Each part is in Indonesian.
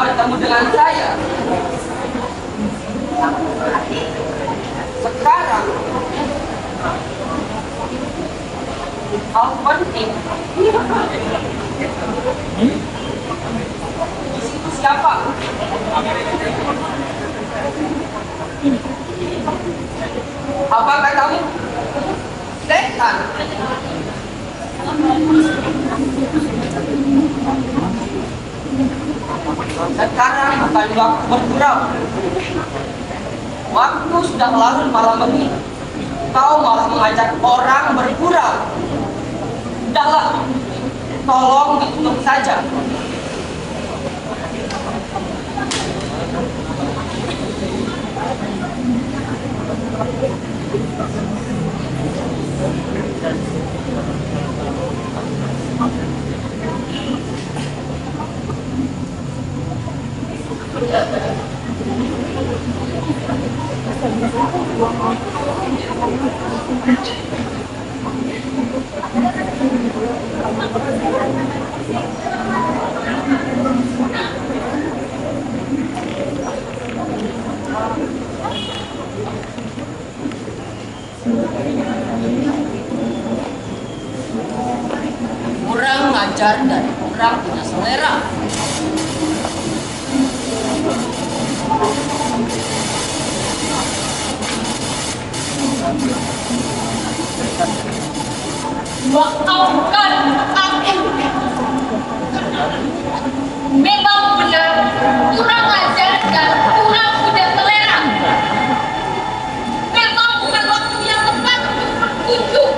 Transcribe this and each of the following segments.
bertemu dengan saya. Sekarang hal penting. Di situ siapa? Apa katamu? Setan. Sekarang bukan waktu bergurau. Waktu sudah larut malam ini. Kau malah mengajak orang bergurau. Sudahlah, tolong ditutup saja. Kurang ajar dan kurang punya selera. Maafkan aku. Memang benar kurang ajar dan kurang punya selera. Memang bukan waktu yang tepat untuk berkunjung.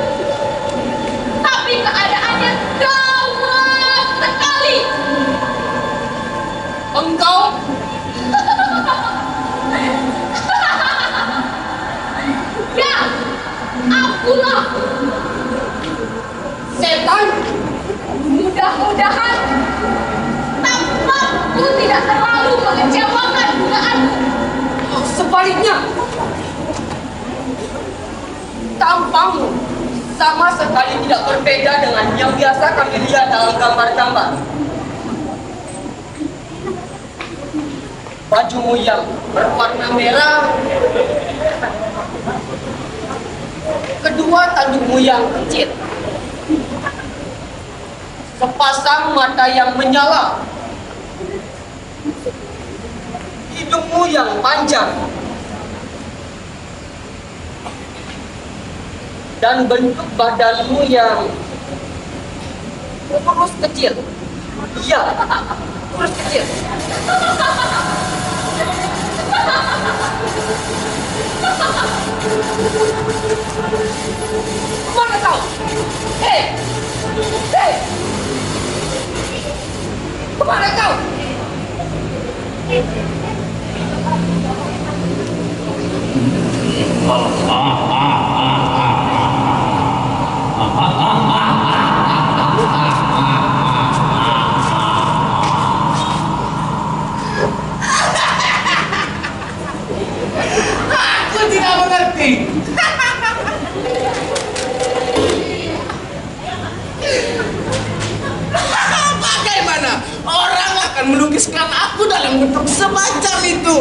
Tapi keadaannya gawat sekali. Engkau Ya, akulah setan. Mudah-mudahan tampakku tidak terlalu mengecewakan dugaanmu. Sebaliknya, tampangmu sama sekali tidak berbeda dengan yang biasa kami lihat dalam gambar-gambar. Bajumu yang berwarna merah, kedua tandukmu yang kecil, sepasang mata yang menyala, hidungmu yang panjang, dan bentuk badanmu yang kurus kecil. Iya, kurus kecil. Kemana kau? Hei! Hei! Kemana kau? Aku tidak mengerti. Bagaimana orang akan melukiskan aku dalam bentuk semacam itu?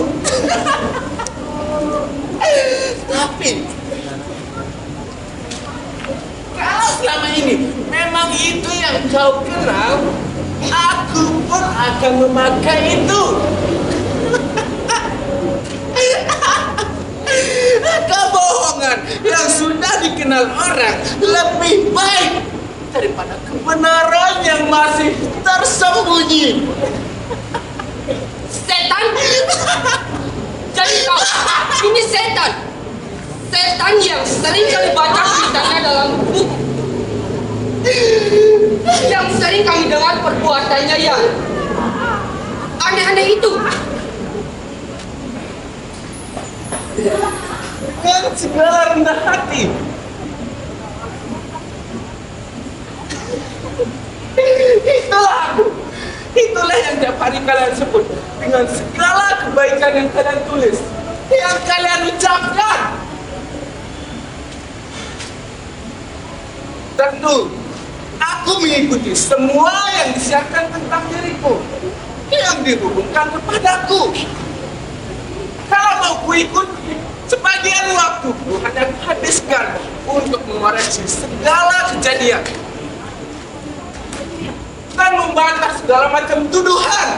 Tapi kalau selama ini memang itu yang kau kenal, aku pun akan memakai itu. Kebohongan yang sudah dikenal orang lebih baik daripada kebenaran yang masih tersembunyi. Setan? Jadi kau, ini setan. Setan yang sering kali baca beritanya dalam buku. Yang sering kami dengar perbuatannya yang aneh-aneh itu. Dengan segala rendah hati, itulah aku. Itulah yang tiap hari kalian sebut. Dengan segala kebaikan yang kalian tulis, yang kalian ucapkan. Tentu aku mengikuti semua yang disiarkan tentang diriku. yang dihubungkan kepadaku. Kalau mau ku ikut, sebagian waktuku hanya kuhabiskan untuk mengoreksi segala kejadian dan membantah segala macam tuduhan.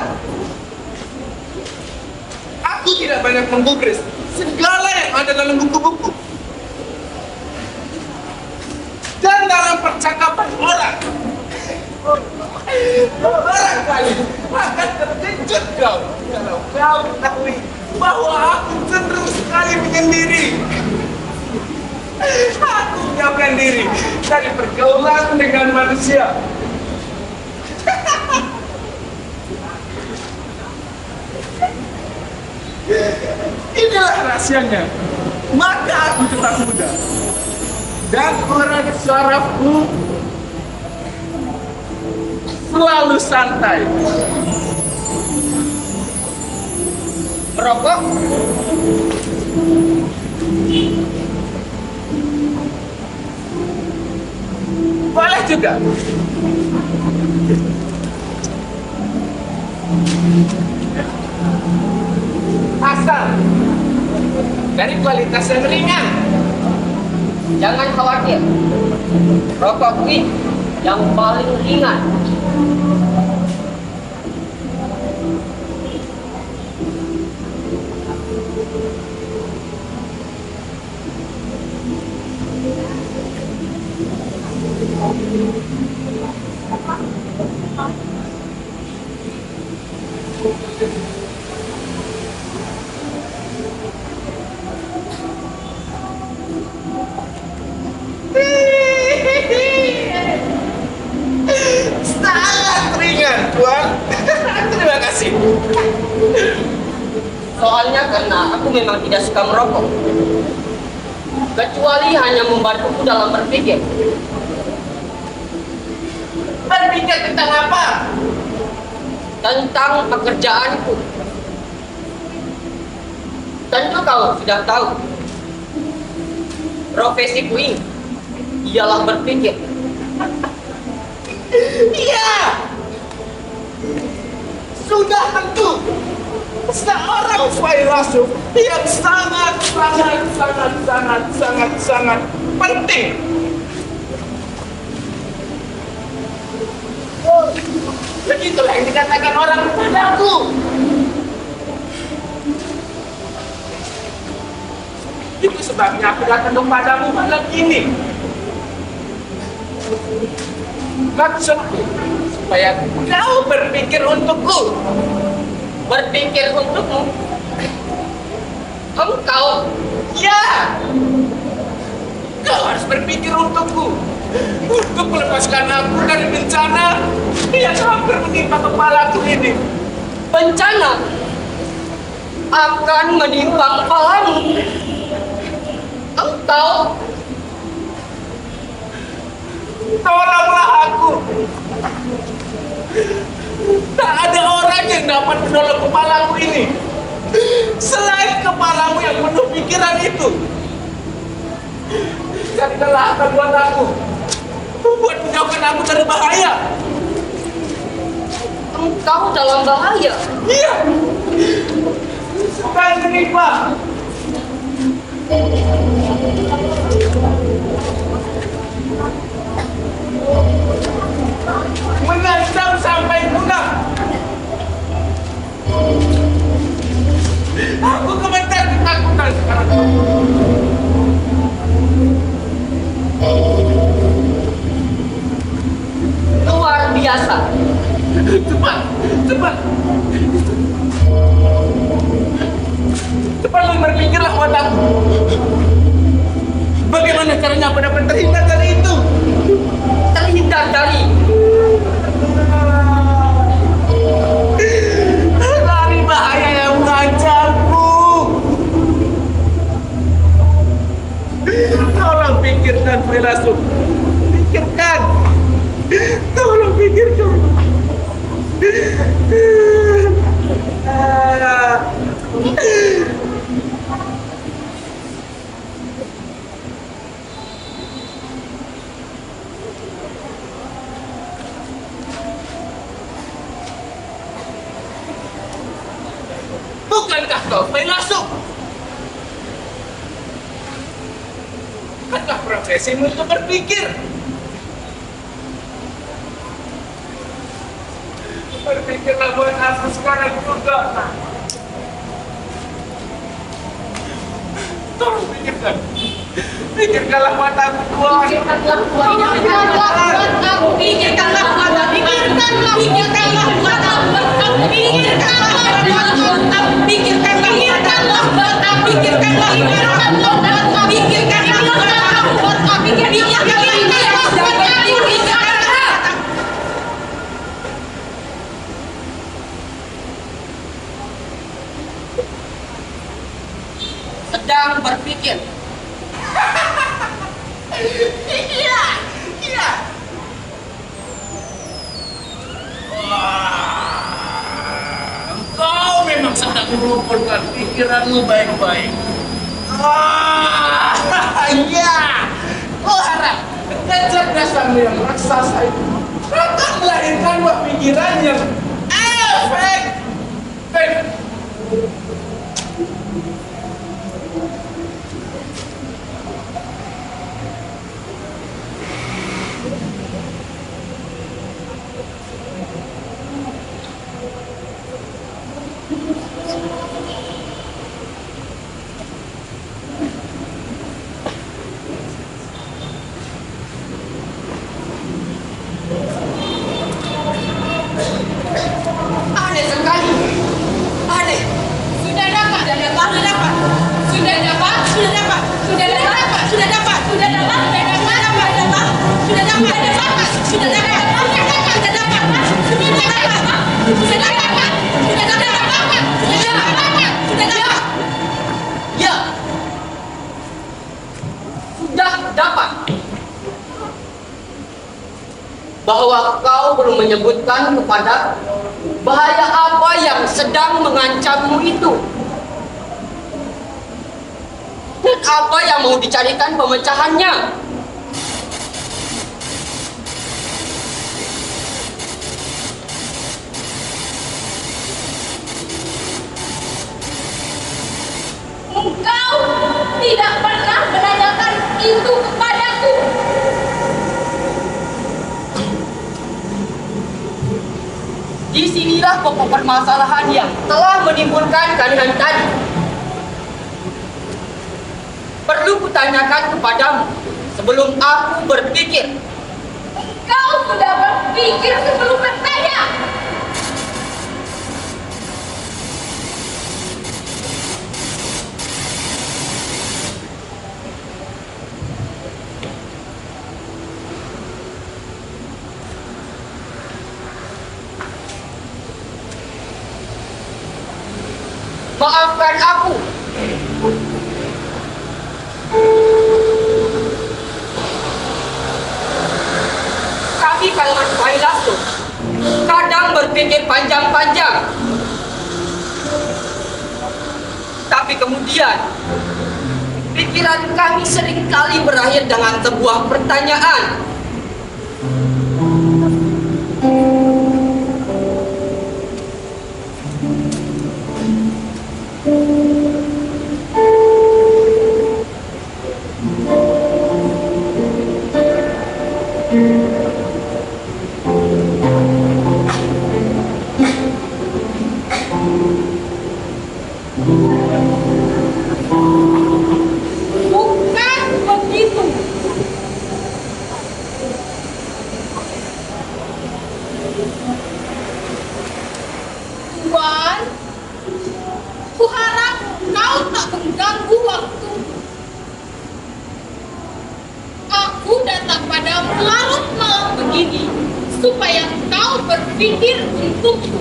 Aku tidak banyak menggubris segala yang ada dalam buku-buku dan dalam percakapan orang. Barangkali akan terkejut kau kalau kau ketahui bahwa aku cenderung sekali menyendiri. Aku menjauhkan diri dari pergaulan dengan manusia. Inilah rahasianya. Maka aku tetap muda dan kurangi suaraku selalu santai. Merokok? Boleh juga. Asal dari kualitas yang ringan. Jangan khawatir. Rokok ini yang paling ringan. Sangat ringan, Tuan. Terima kasih. Soalnya karena aku memang tidak suka merokok. Kecuali hanya membantuku dalam berpikir. Berpikir tentang apa? Tentang pekerjaanku. Tentu kau sudah tahu. Profesiku ini ialah berpikir. Iya. Sudah tentu. Seorang filsuf yang sangat penting. Begitulah yang dikatakan orang kepadaku. Itu sebabnya aku datang kepadamu malam ini. Maksudku supaya kau berpikir untukku. Berpikir untukmu? Engkau? Ya, kau harus berpikir untukku, untuk melepaskan aku dari bencana yang hampir menimpa kepalaku ini. Bencana akan menimpa kepalamu. Engkau? Tolonglah aku. Tak ada orang yang dapat menolong kepalaku ini selain kepalamu yang penuh pikiran itu. Jadilah akan buat aku, membuat menjauhkan aku dari bahaya. Engkau dalam bahaya? Iya. Bukan menimpa. Menantang sampai punah. Aku gemetar ketakutan sekarang. Luar biasa. Cepat, cepat. Cepat lu berpikirlah buat aku. Bagaimana caranya aku dapat terhindar dari itu? Terhindar dari? Dari bahaya yang mengancamku. Tolong pikirkan, filsuf. Pikirkan. Tolong pikirkan. kau filosof. Bukankah profesimu untuk berpikir? Berpikirlah buat aku sekarang juga. Tolong pikirkan. Pikirkanlah mataku Tuhan. Pikirkanlah buat aku. Pikirkanlah buat aku. Pikirkanlah buat aku. Pikirkanlah buat aku. Pikirkanlah buat aku. Pikirkanlah buat aku. Pikirkanlah buat aku. Sedang berpikir. Iya, iya. Wah, engkau memang sedang mengumpulkan pikiranmu baik-baik. Iya. Kau harap kecerdasanmu yang raksasa itu akan melahirkan buah pikiran yang efektif. Aneh sekali. Aneh. Sudah dapat. Sudah dapat. Sudah dapat. Sudah dapat. Sudah dapat. Sudah dapat. Sudah dapat. Sudah dapat. Sudah dapat. Sudah dapat. Sudah dapat. Sudah dapat. Sudah dapat. Sudah dapat. Sudah dapat. Sudah dapat. Ya. Sudah dapat. Bahwa kau belum menyebutkan kepada bahaya apa yang sedang mengancammu itu. Dan apa yang mau dicarikan pemecahannya. Engkau tidak pernah menanyakan itu kepadaku. Disinilah pokok permasalahan yang telah menimbulkan keanehan tadi. Perlu kutanyakan kepadamu sebelum aku berpikir. Engkau sudah berpikir sebelum bertanya. Maafkan aku. Kami kalangan filosof kadang berpikir panjang-panjang. Tapi kemudian pikiran kami seringkali berakhir dengan sebuah pertanyaan. Bukan begitu. Tuan, kuharap kau tak mengganggu waktu. Aku datang padamu larut malam begini supaya kau berpikir untukku.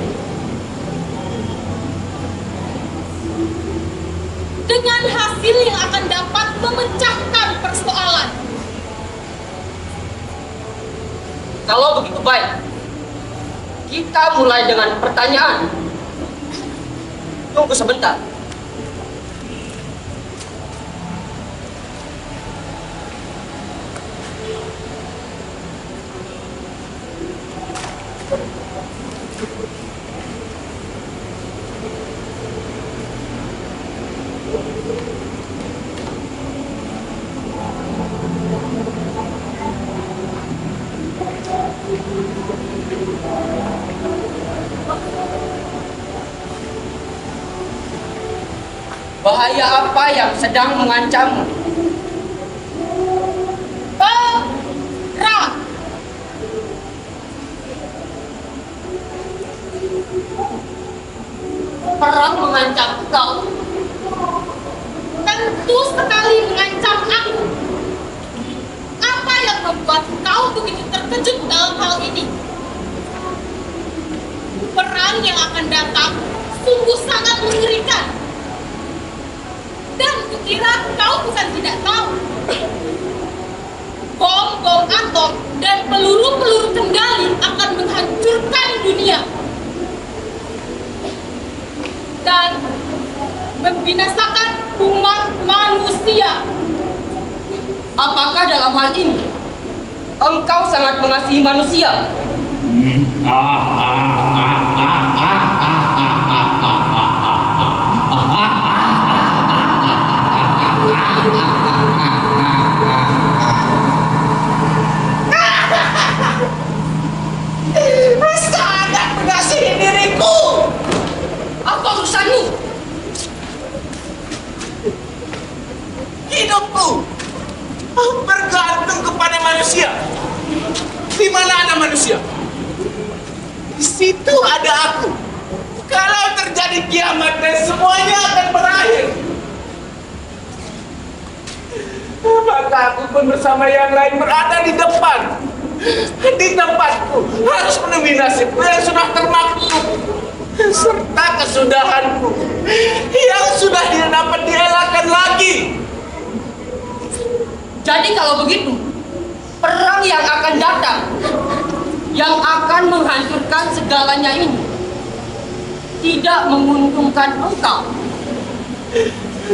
Dengan hasil yang akan dapat memecahkan persoalan. Kalau begitu baik, kita mulai dengan pertanyaan. Tunggu sebentar. Bahaya apa yang sedang mengancammu? Perang. Perang mengancam kau? Tentu sekali mengancam aku. Apa yang membuat kau begitu terkejut dalam hal ini? Perang yang akan datang sungguh sangat mengerikan. Dan kukira kau bukan tidak tahu. Bom-bom atom dan peluru-peluru kendali akan menghancurkan dunia. Dan membinasakan umat manusia. Apakah dalam hal ini engkau sangat mengasihi manusia? Sangat mengasihi diriku. Apa urusanmu? Hidupku bergantung kepada manusia. Di mana ada manusia, di situ ada aku. Kalau terjadi kiamat dan semuanya akan berakhir, maka aku pun bersama yang lain berada di depan, di tempatku, harus menemui nasibku yang sudah termaktub, serta kesudahanku yang sudah tidak dapat dielakkan lagi. Jadi kalau begitu, perang yang akan datang, yang akan menghancurkan segalanya ini, tidak menguntungkan engkau.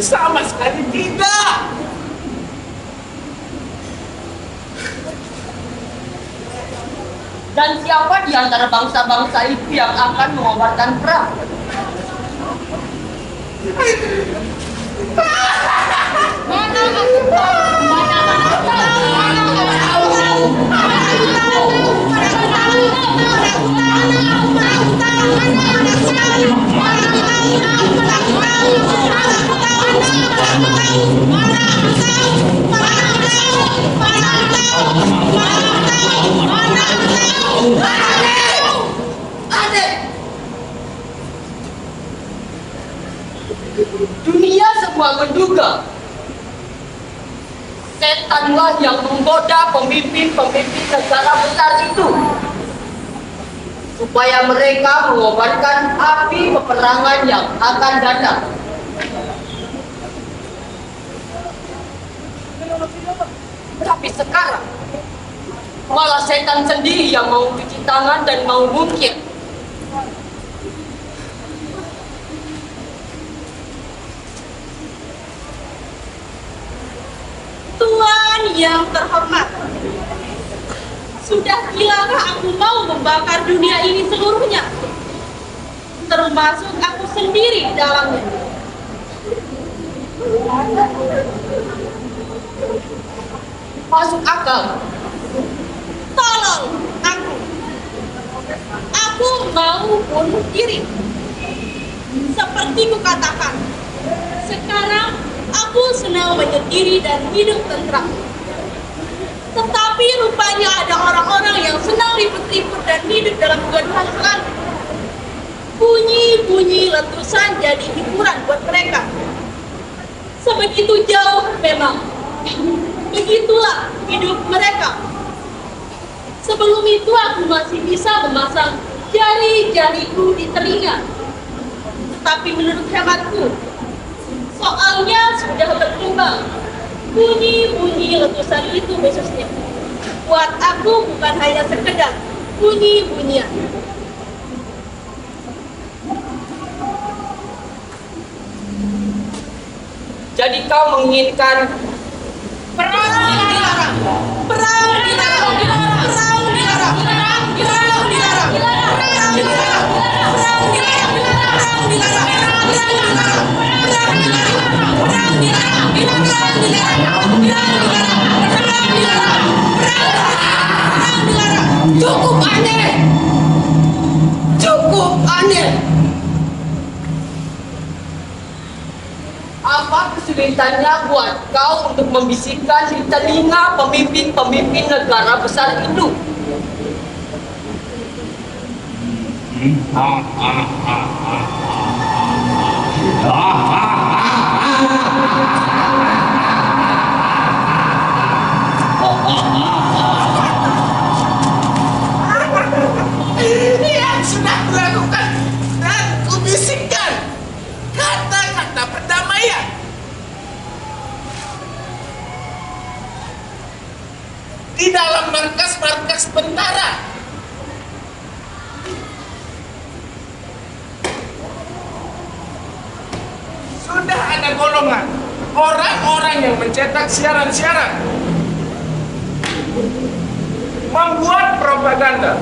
Sama sekali tidak. Dan siapa di antara bangsa-bangsa itu yang akan mengobarkan perang? Mana aku tahu? Mana aku tahu? Mana aku tahu? Mana aku tahu? Mana aku tahu? Mana aku tahu? Mana aku tahu? Mana aku tahu? Mana aku tahu? Mana aku tahu? Mana aku tahu? Mana aku tahu? Mana aku tahu? Mana aku tahu? Mana aku tahu? Mana aku tahu? Mana aku tahu? Adek! Dunia semua menduga setanlah yang menggoda pemimpin-pemimpin negara besar itu supaya mereka mengobarkan api peperangan yang akan datang. Tapi sekarang malah setan sendiri yang mau cuci tangan dan mau mungkir. Tuan yang terhormat, sudah gilakah aku mau membakar dunia ini seluruhnya, termasuk aku sendiri di dalamnya? Masuk akal. Tolong aku. Aku mau bunuh diri. Seperti kukatakan, sekarang aku senang menyendiri dan hidup tentram. Tetapi rupanya ada orang-orang yang senang ribut-ribut dan hidup dalam kegaduhan selalu. Bunyi-bunyi letusan jadi hiburan buat mereka. Sebegitu jauh memang. Begitulah hidup mereka. Sebelum itu aku masih bisa memasang jari-jariku di telinga. Tetapi menurut hematku, soalnya sudah berkembang. Bunyi-bunyi letusan itu khususnya buat aku bukan hanya sekedar bunyi-bunyian. Jadi kau menginginkan Perang dilarang. Perang dilarang. Perang dilarang. Perang dilarang. Perang dilarang. Perang dilarang. Perang dilarang. Perang dilarang. Perang dilarang. Perang dilarang. Perang dilarang. cukup aneh. Cukup aneh. Apa kesulitannya buat kau untuk membisikkan di telinga pemimpin-pemimpin negara besar itu? Yang sudah kulakukan dan kubisikkan kata-kata perdamaian. Di dalam markas-markas tentara. Sudah ada golongan orang-orang yang mencetak siaran-siaran, membuat propaganda,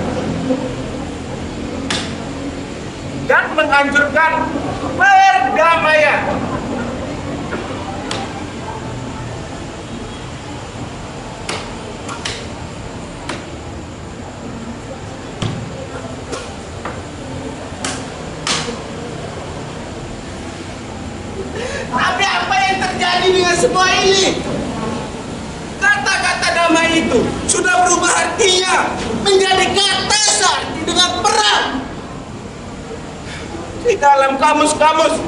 dan menganjurkan perdamaian. Tapi apa yang terjadi dengan semua ini? Kata-kata damai itu sudah berubah artinya menjadi kata sakti dengan perang. Di dalam kamus-kamus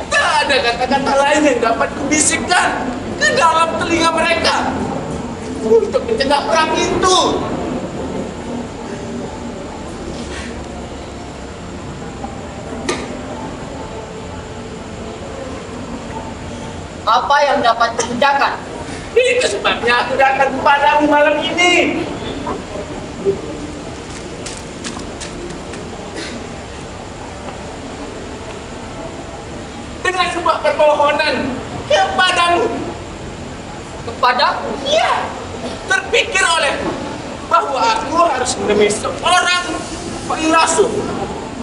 tak ada kata-kata lain yang dapat kubisikkan ke dalam telinga mereka untuk mencegah perang itu. Apa yang dapat dikerjakan? Itu sebabnya aku datang kepadamu malam ini. Dengan sebuah permohonan kepadamu. Kepadaku? Iya, terpikir oleh bahwa aku harus menemui seorang filsuf.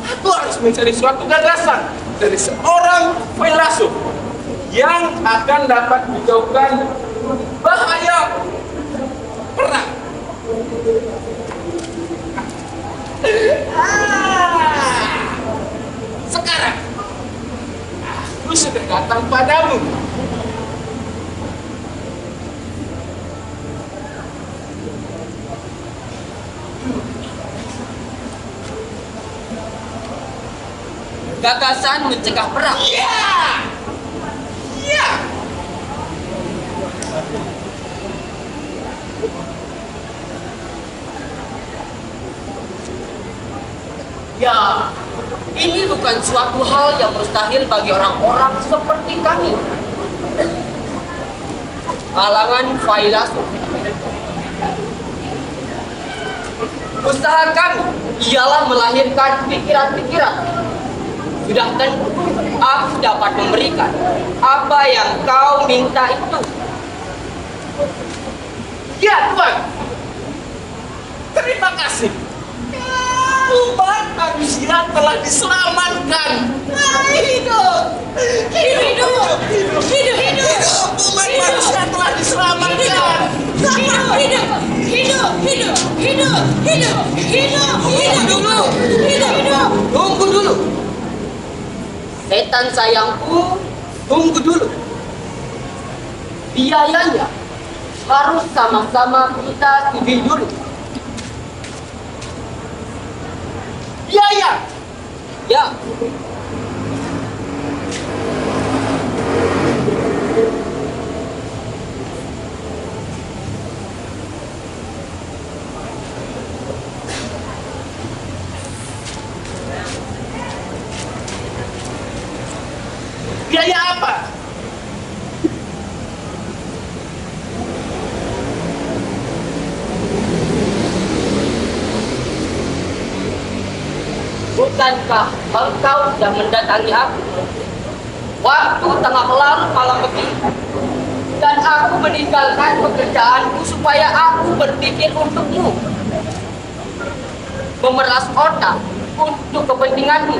Aku harus mencari suatu gagasan dari seorang filsuf yang akan dapat menjauhkan bahaya perang. Sekarang aku sudah datang padamu. Gagasan mencegah perang. Iya. Iya. Ya, ini bukan suatu hal yang mustahil bagi orang-orang seperti kami. Kalangan filsuf. Usaha kami ialah melahirkan pikiran-pikiran. Sudah tentu aku dapat memberikan apa yang kau minta itu. Ya Tuhan, terima kasih. Umat manusia telah diselamatkan. Hidup, hidup, hidup, hidup, hidup, hidup. Umat manusia telah diselamatkan. Hidup, hidup, hidup, hidup, hidup, hidup, hidup, hidup dulu, hidup, hidup. Tunggu dulu. Setan sayangku, tunggu dulu. Biayanya harus sama-sama kita setujui dulu. Biaya. Ya, Biaya apa? bukankah engkau sudah mendatangi aku waktu tengah malam begini? Dan aku meninggalkan pekerjaanku supaya aku berpikir untukmu. Memeras otak untuk kepentinganmu.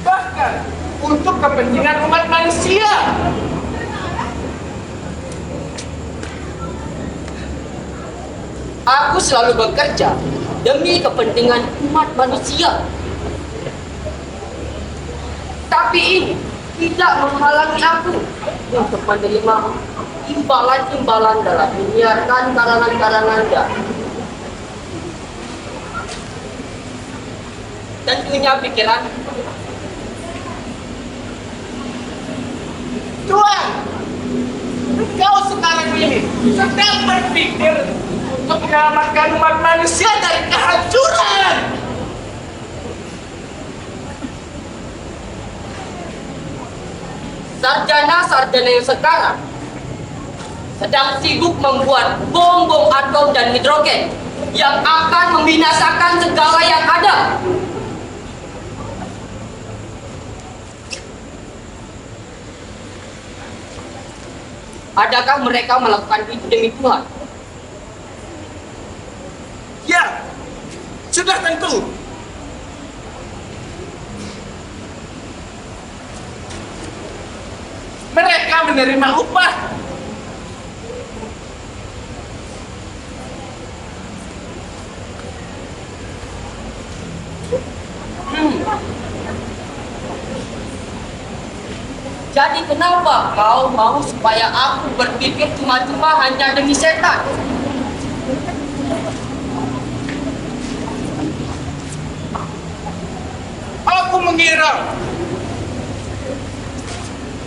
Bahkan untuk kepentingan umat manusia. Aku selalu bekerja demi kepentingan umat manusia. Tapi ini tidak menghalangi aku untuk menerima imbalan-imbalan dalam menyiarkan karangan-karangannya. Tentunya pikiran Tuan, kau sekarang ini sedang berpikir untuk menyelamatkan umat manusia dari kehancuran. Sarjana-sarjana yang sekarang sedang sibuk membuat bom-bom atom dan hidrogen yang akan membinasakan segala yang ada. Adakah mereka melakukan itu demi Tuhan? Ya, sudah tentu. Mereka menerima upah. Jadi kenapa kau mau supaya aku berpikir cuma-cuma hanya demi setan? Aku mengira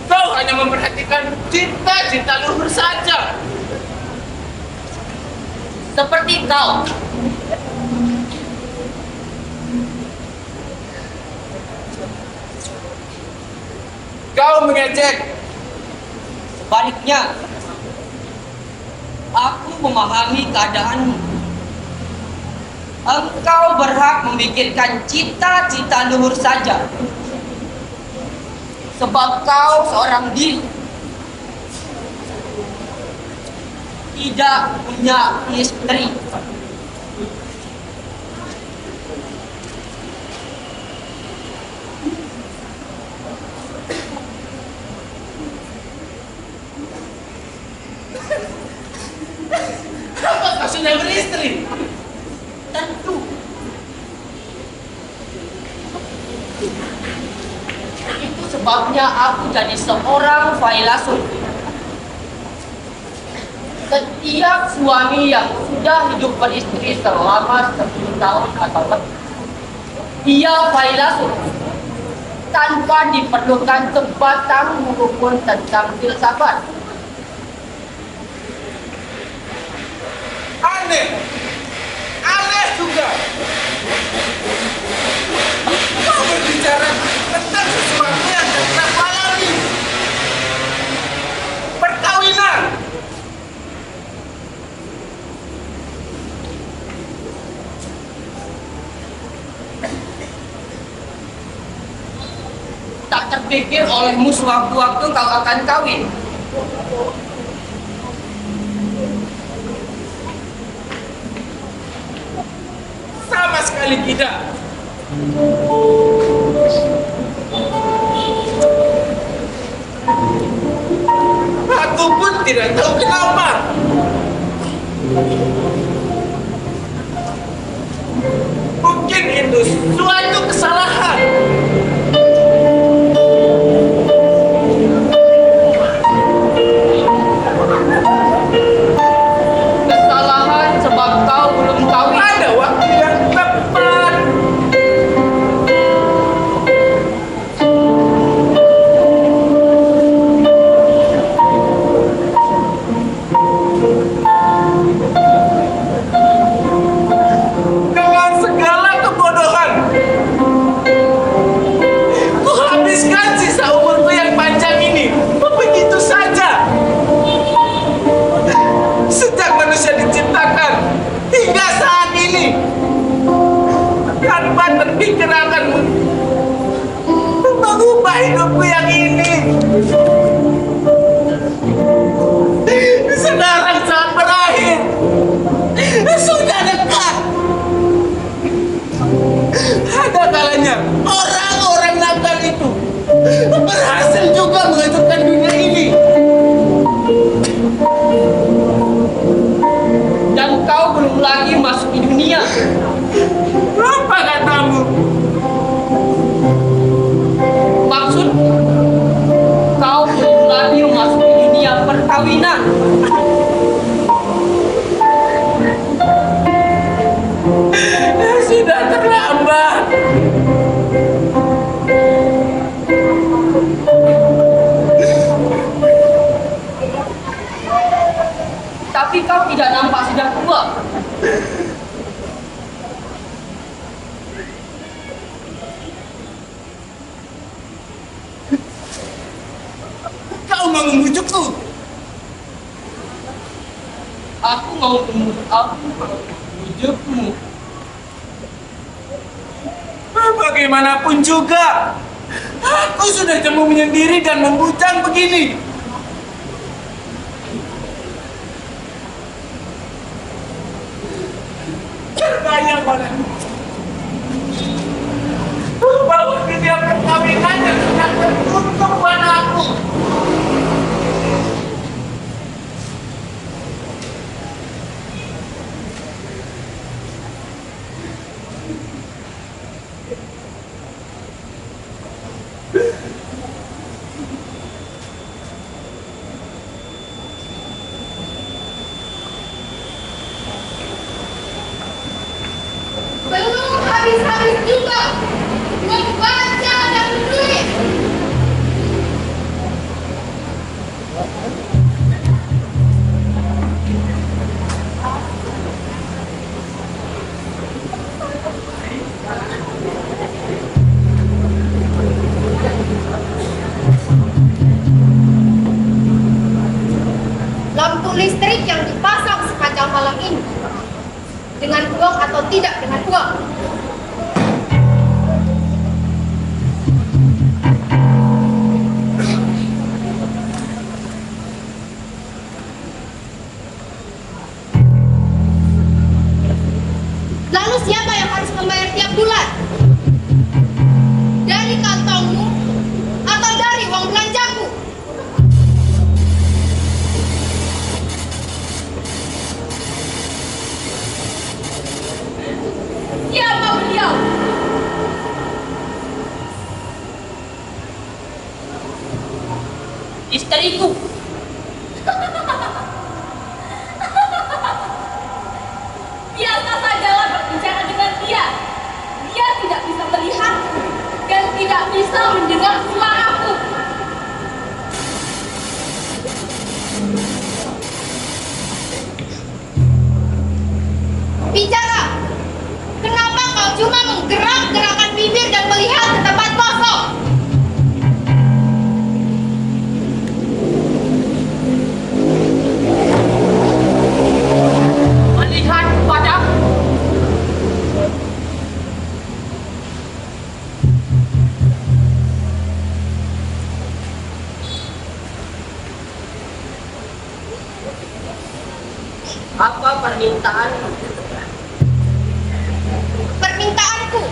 kau hanya memperhatikan cita-cita luhur saja. Seperti kau. Kau mengejek. Sebaliknya, aku memahami keadaanmu. Engkau berhak memikirkan cita-cita luhur saja. Sebab kau seorang diri. Tidak punya istri. Apa kau sudah beristri? Tentu. Itu sebabnya aku jadi seorang filsuf. Setiap suami yang sudah hidup beristri selama 10 tahun atau lebih, dia filsuf tanpa diperlukan sebatang huruf pun tentang filsafat. Aneh juga. Kau berbicara tentang sesuatu yang tidak alami. Perkawinan. Tak terpikir olehmu sewaktu-waktu kau akan kawin. Sama sekali tidak. Aku pun tidak tahu kenapa. Mungkin itu suatu kesalahan. Kesalahan sebab kau belum kawin. Ada waktu yang tepat. Dengan segala kebodohan, ku habiskan sisa umurku yang panjang ini begitu saja. Sejak manusia diciptakan hingga saat ini, tanpa terpikir akan mengubah hidupku yang ini. Sekarang saat berakhir, sudah dekat. Ada kalanya orang-orang nakal itu berhasil juga menghancurkan dunia ini. Dan kau belum lagi masuk di dunia. Apa katamu? Maksud kau belum lagi memasuki dunia perkawinan. Sudah terlambat. Tapi kau tidak nampak sudah tua. Kau mau membujukku? Aku mau membujukmu. Bagaimanapun juga, aku sudah cemu menyendiri dan membujang begini. Terbayang padamu bahwa dunia perkawinan yang sudah tertutup padaku. Belum habis-habis juga membaca dan menulis. Lampu listrik yang dipasang sepanjang malam ini, dengan uang atau tidak dengan uang. Lalu siapa yang harus membayar tiap bulan? Dari kantongmu atau dari uang belanjaku? Siapa beliau? Istriku. Biasa sajalah berbicara dengan dia. Dia tidak bisa melihatku dan tidak bisa mendengar suaraku. Bicara! Kenapa kau cuma menggerak-gerakkan bibir dan melihat ke tempat kosong? Melihat padaku. Apa permintaanmu? Permintaanku,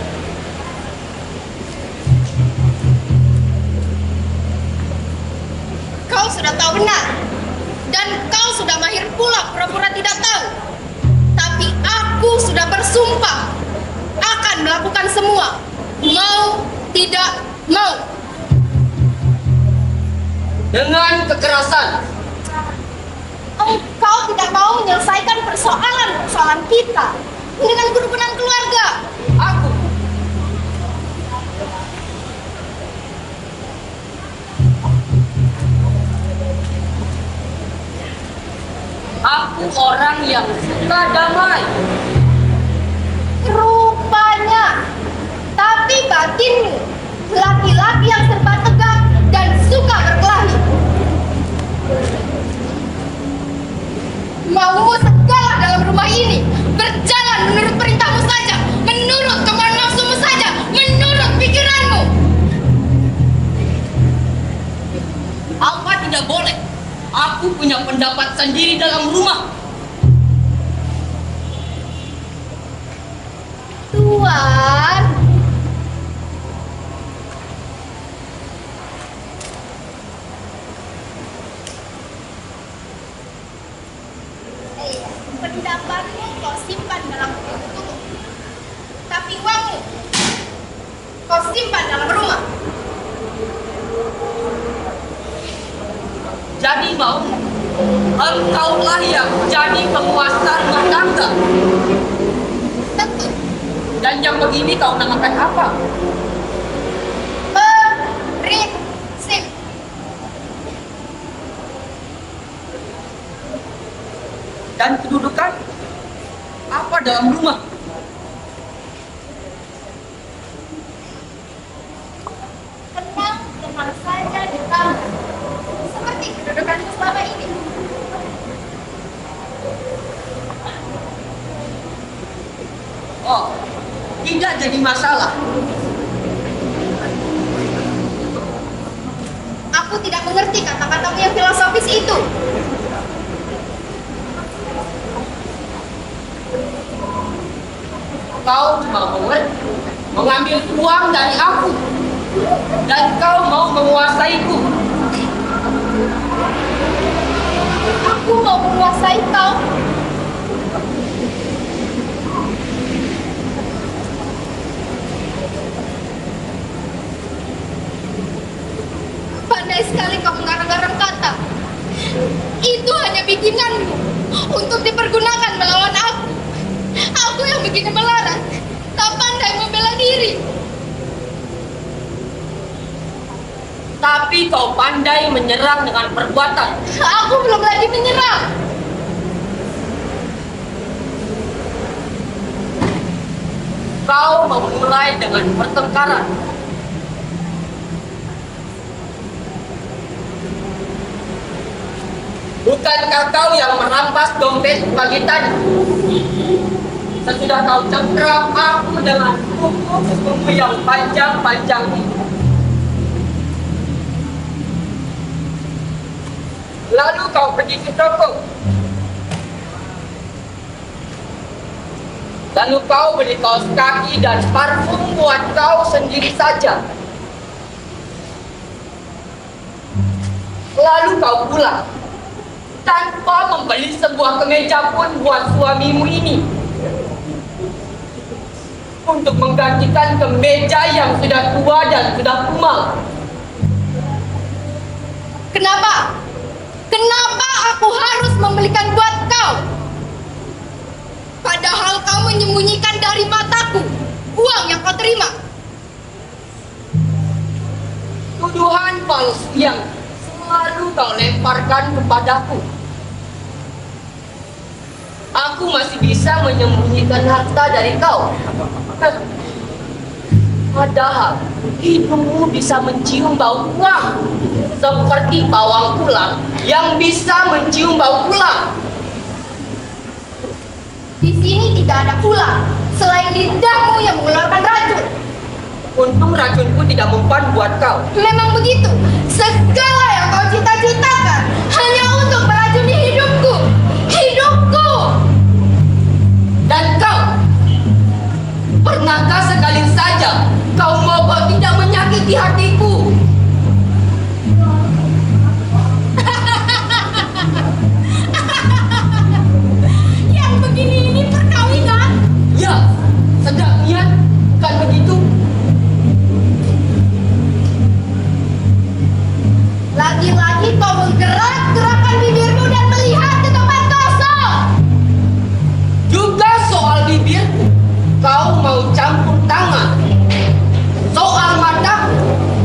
kau sudah tahu benar dan kau sudah mahir pula pura-pura tidak tahu. Tapi aku sudah bersumpah akan melakukan semua, mau tidak mau. Dengan kekerasan. Engkau tidak mau menyelesaikan persoalan-persoalan kita dengan kerukunan keluarga. Aku. Aku orang yang suka damai. Rupanya, tapi batinmu laki-laki yang serba tegak dan suka berkelahi. Maumu segala dalam rumah ini berjalan menurut perintahmu saja, menurut kemauan nafsumu saja, menurut pikiranmu. Apa tidak boleh? Aku punya pendapat sendiri dalam rumah. Tuan, pendapatmu kau simpan dalam buku. simpan dalam rumah. Jadi mau engkaulah yang jadi penguasa rumah tangga. Tentu. Dan yang begini kau namakan apa? Berisik. Dan kedudukan apa dalam rumah? Tenang saja di taman. Seperti kedudukanku selama ini. Oh, tidak jadi masalah. Aku tidak mengerti kata-katamu yang filosofis itu. Kau mau mengambil uang dari aku. Dan kau mau menguasaiku. Aku mau menguasai kau. Pandai sekali kau mengarang-arang kata. Itu hanya bikinanmu untuk dipergunakan melawan aku. Aku yang begini melarat, tak pandai membela diri. Tapi kau pandai menyerang dengan perbuatan. Aku belum lagi menyerang. Kau memulai dengan pertengkaran. Bukankah kau yang merampas dompet pagi tadi? Sesudah kau cengkram aku dengan kuku yang panjang-panjang ini. Lalu kau pergi ke toko. Lalu kau beli kaos kaki dan parfum buat kau sendiri saja. Lalu kau pulang tanpa membeli sebuah kemeja pun buat suamimu ini, untuk menggantikan kemeja yang sudah tua dan sudah kumal. Kenapa? Kenapa aku harus membelikan buat kau? Padahal kau menyembunyikan dari mataku uang yang kau terima. Tuduhan palsu yang selalu kau lemparkan kepadaku. Aku masih bisa menyembunyikan harta dari kau. Padahal hidungmu bisa mencium bau uang, seperti bawang pulang yang bisa mencium bau pulang. Di sini tidak ada ular selain lidahmu yang mengeluarkan racun. Untung racunku tidak mempan buat kau. Memang begitu. Segala yang kau cita-citakan hanya untuk meracuni hidupku. Hidupku. Dan kau, pernahkah sekali saja kau mogok tidak menyakiti hatiku? Yang begini ini perkawinan. Ya, sedang niat, bukan begitu? Lagi-lagi kau menggerak-gerakkan bibirmu dan melihat ke tempat kosong. Juga soal bibir, kau mau campur tangan. Soal mata,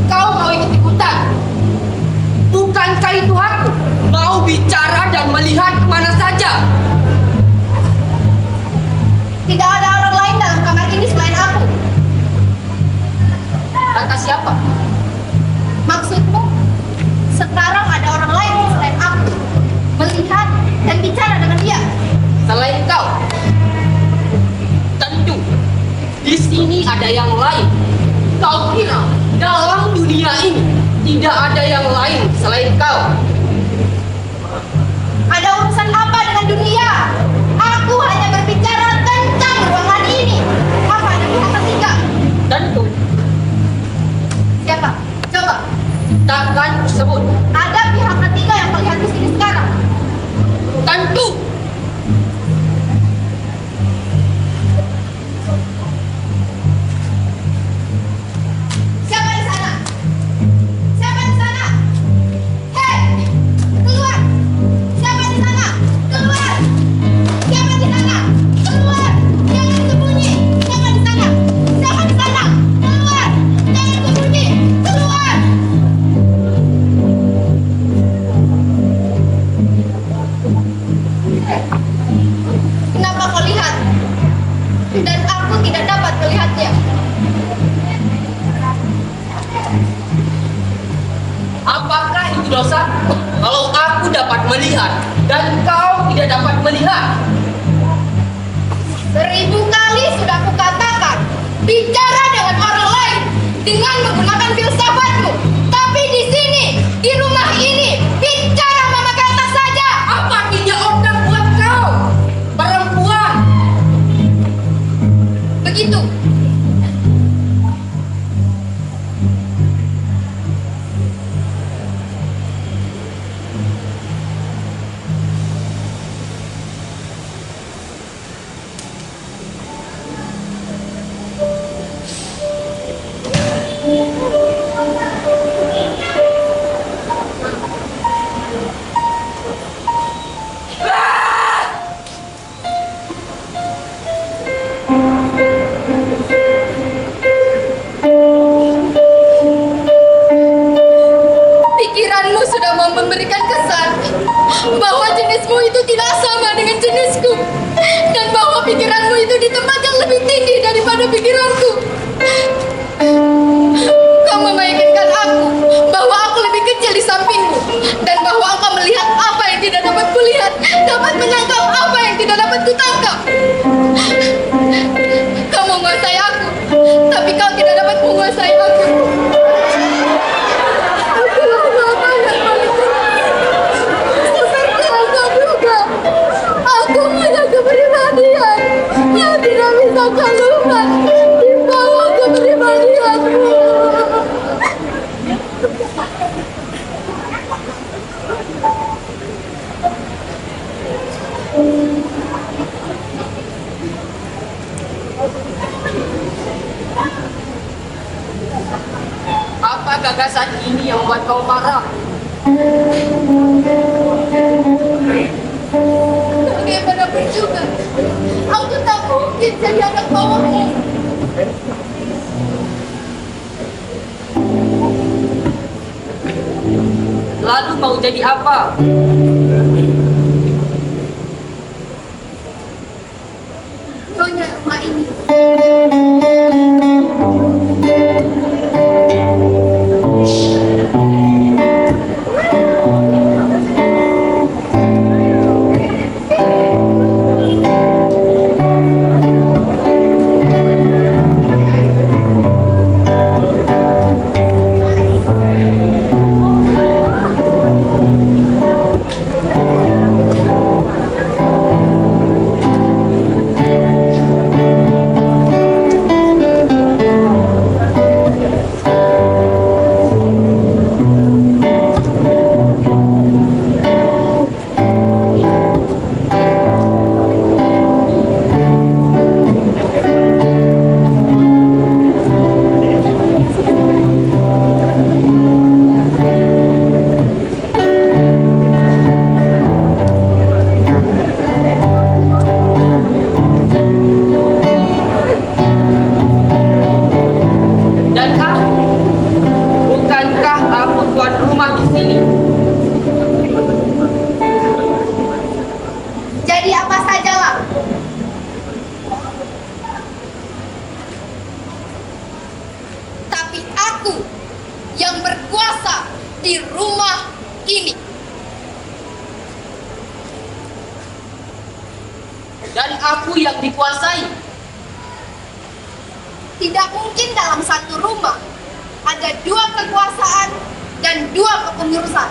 kau mau ikut-ikutan. Bukankah itu aku mau bicara dan melihat kemana saja? Tidak ada orang lain dalam kamar ini selain aku. Kata siapa? Maksudmu, sekarang ada orang lain selain aku melihat dan bicara dengan dia. Selain kau? Tentu, di sini ada yang lain. Kau kira dalam dunia ini tidak ada yang lain selain kau? Ada urusan apa dengan dunia? Aku hanya berbicara tentang ruangan ini. Apa ada pihak ketiga? Tentu, Siapa? Coba. takkan tersebut. Ada pihak ketiga yang terlihat di sini sekarang. Tentu. dan aku tidak dapat melihatnya. Apakah itu dosa? Kalau aku dapat melihat dan kau tidak dapat melihat. 1000 kali sudah kukatakan, bicara dengan orang lain dengan menggunakan filsafatmu. Tapi di sini, di rumah ini, bicara memakai atas saja. Apa artinya otak buat kau? Perempuan. Begitu. Pikiranmu sudah mau memberikan kesan bahwa jenismu itu tidak sama dengan jenisku, dan bahwa pikiranmu itu di tempat yang lebih tinggi daripada pikiranku. Kau meyakinkan aku bahwa aku lebih kecil di sampingmu, dan bahwa engkau melihat apa yang tidak dapat kulihat, dapat menangkap apa yang tidak dapat kutangkap. Kau menguasai aku, tapi kau tidak dapat menguasai aku. Aku punya kepribadian yang tidak bisa keluar di bawah kepribadianmu. Apa gagasan ini yang membuat kau marah? Bagaimanapun juga, aku tak mungkin jadi anak bawahmu. Lalu mau jadi apa? Nyonya rumah ini. Dan aku, bukankah aku tuan rumah di sini? Jadi apa sajalah. Tapi aku yang berkuasa di rumah ini. Dan aku yang dikuasai. Tidak mungkin dalam satu rumah ada 2 kekuasaan dan 2 kepengurusan.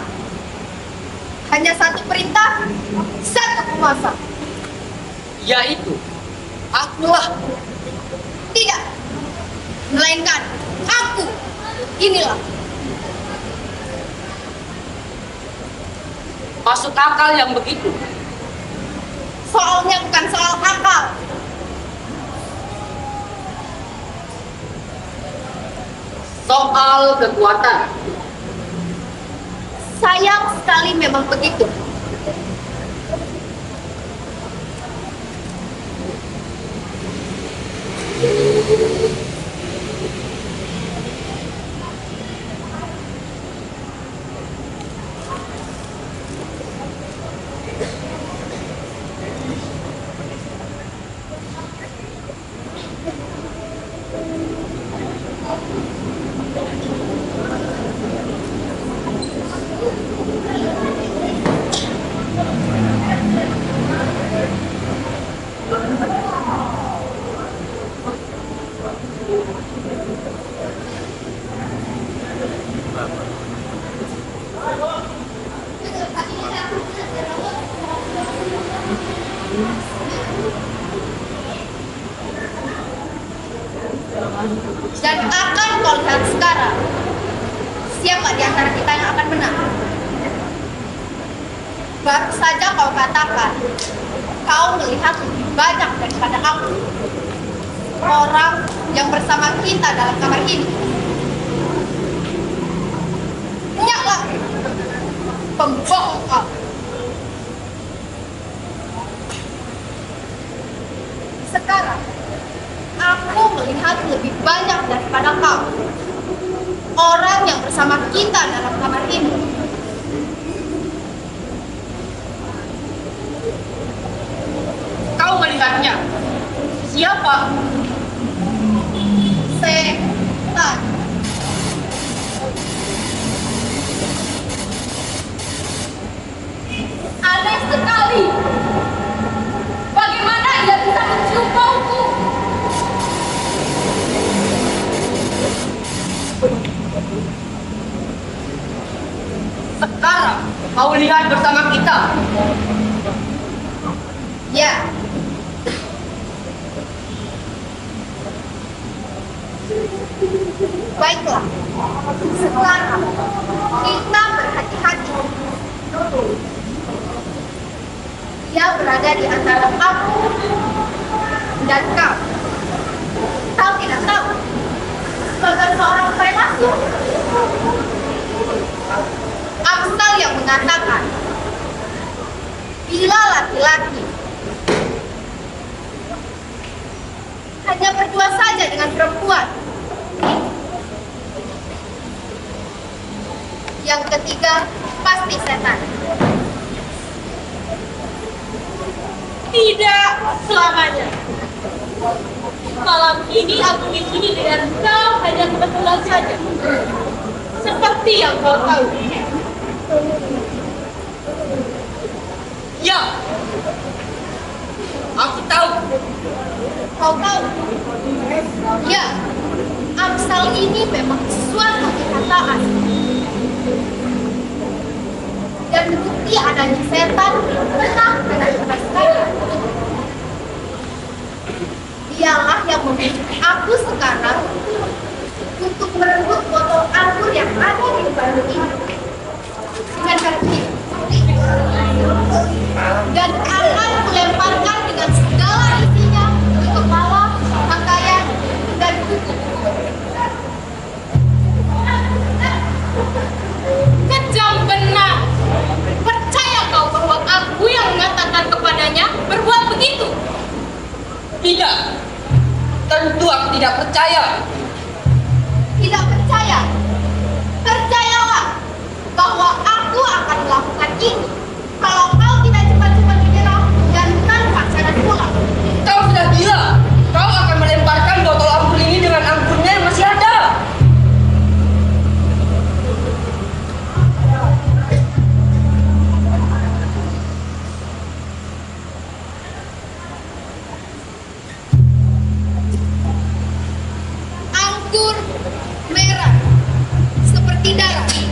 Hanya satu perintah, satu penguasa. Yaitu, akulah. Tidak, melainkan aku. Inilah. Masuk akal yang begitu. Soalnya bukan soal akal. Soal kekuatan. Sayang sekali memang begitu. Dan akan kau lihat sekarang siapa di antara kita yang akan menang. Baru saja kau katakan kau melihat lebih banyak daripada aku, orang yang bersama kita dalam kamar ini. Nyala, pembohong kau. Sekarang aku melihat lebih banyak daripada kau, orang yang bersama kita dalam kamar ini. Kau melihatnya. Siapa? Setan. Aneh sekali. Bagaimana ia bisa mencium bauku? Sekarang kau lihat bersama kita. Ya. Baiklah. Sekarang kita berhati-hati. Dia berada di antara aku dan kau. Kau tidak tahu. Sebagai seorang filsuf, Amsal yang mengatakan, bila laki-laki hanya berdua saja dengan perempuan, yang ketiga pasti setan. Tidak selamanya. Malam ini aku di sini dengan kau hanya kebetulan saja. Seperti yang kau tahu. Ya. Aku tahu. Kau tahu? Ya, Amsal ini memang suatu kenyataan. Dan bukti adanya setan benar benar sekali. Dialah yang membujuk aku sekarang untuk merebut botol anggur yang ada di depan ini dengan cara ini. Dan akan melemparkan dengan segala isinya ke kepala, pakaian, dan buku. Kejam benar. Percaya kau bahwa aku yang mengatakan kepadanya berbuat begitu? Tidak. Tentu aku tidak percaya. Tidak percaya? Percayalah bahwa aku akan melakukan ini kalau kau tidak cepat-cepat menyerah dan tanpa cara pulang. Kau sudah gila. Kau akan melemparkan botol anggur ini dengan anggurnya yang masih ada. Anggur merah seperti darah.